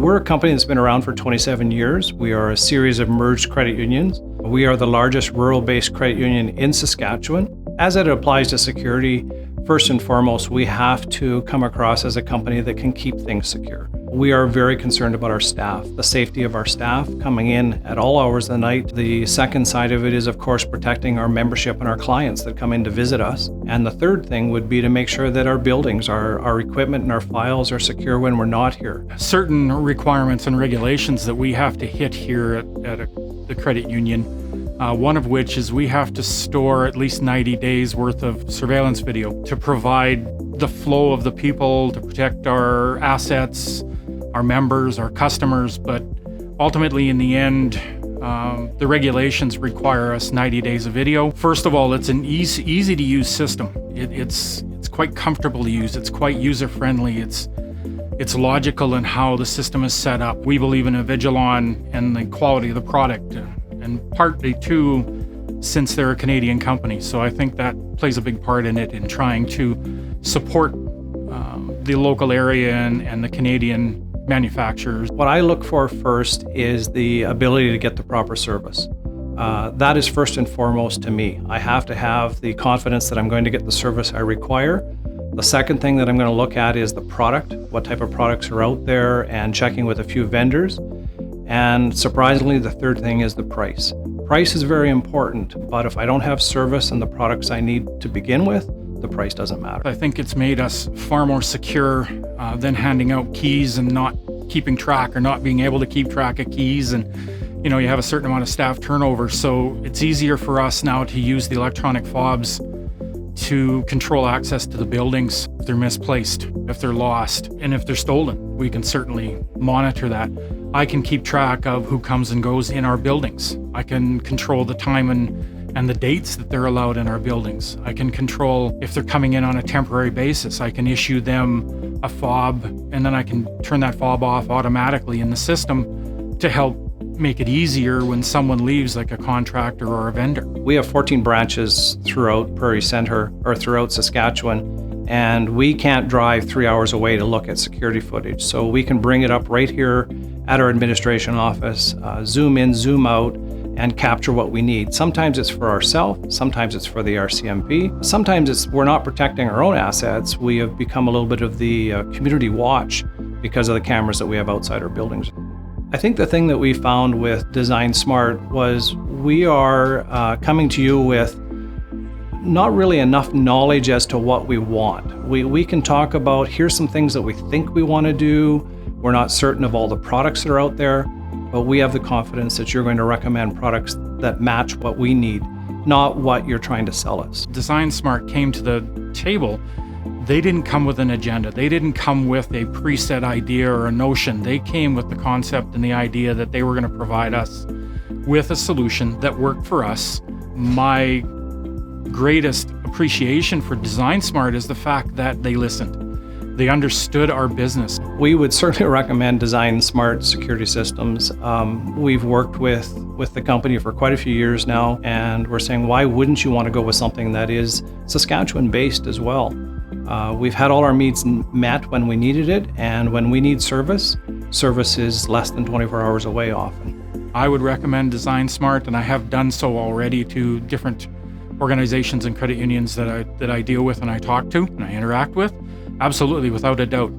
We're a company that's been around for 27 years. We are a series of merged credit unions. We are the largest rural-based credit union in Saskatchewan. As it applies to security, first and foremost, we have to come across as a company that can keep things secure. We are very concerned about our staff, the safety of our staff coming in at all hours of the night. The second side of it is, of course, protecting our membership and our clients that come in to visit us. And the third thing would be to make sure that our buildings, our equipment and our files are secure when we're not here. Certain requirements and regulations that we have to hit here at the credit union, one of which is we have to store at least 90 days worth of surveillance video to provide the flow of the people, to protect our assets, our members, our customers. But ultimately, in the end, the regulations require us 90 days of video. First of all, it's an easy to use system. It's quite comfortable to use. It's quite user friendly. It's logical in how the system is set up. We believe in Avigilon and the quality of the product, and partly too, since they're a Canadian company. So I think that plays a big part in it, in trying to support the local area and the Canadian manufacturers. What I look for first is the ability to get the proper service. That is first and foremost to me. I have to have the confidence that I'm going to get the service I require. The second thing that I'm going to look at is the product, what type of products are out there, and checking with a few vendors. And surprisingly, the third thing is the price. Price is very important, but if I don't have service and the products I need to begin with, the price doesn't matter. I think it's made us far more secure than handing out keys and not keeping track, or not being able to keep track of keys. And you know, you have a certain amount of staff turnover, so it's easier for us now to use the electronic fobs to control access to the buildings. If they're misplaced, if they're lost, and if they're stolen, we can certainly monitor that. I can keep track of who comes and goes in our buildings. I can control the time and the dates that they're allowed in our buildings. I can control if they're coming in on a temporary basis. I can issue them a fob, and then I can turn that fob off automatically in the system to help make it easier when someone leaves, like a contractor or a vendor. We have 14 branches throughout Prairie Centre, or throughout Saskatchewan, and we can't drive 3 hours away to look at security footage. So we can bring it up right here at our administration office, zoom in, zoom out, and capture what we need. Sometimes it's for ourselves, sometimes it's for the RCMP, sometimes we're not protecting our own assets. We have become a little bit of the community watch because of the cameras that we have outside our buildings. I think the thing that we found with Design Smart was we are coming to you with not really enough knowledge as to what we want. We can talk about, here's some things that we think we want to do. We're not certain of all the products that are out there, but we have the confidence that you're going to recommend products that match what we need, not what you're trying to sell us. Design Smart came to the table. They didn't come with an agenda. They didn't come with a preset idea or a notion. They came with the concept and the idea that they were going to provide us with a solution that worked for us. My greatest appreciation for Design Smart is the fact that they listened. They understood our business. We would certainly recommend Design Smart security systems. We've worked with the company for quite a few years now, and we're saying, why wouldn't you want to go with something that is Saskatchewan-based as well? We've had all our needs met when we needed it, and when we need service is less than 24 hours away often. I would recommend Design Smart, and I have done so already to different organizations and credit unions that I deal with and I talk to and I interact with. Absolutely, without a doubt.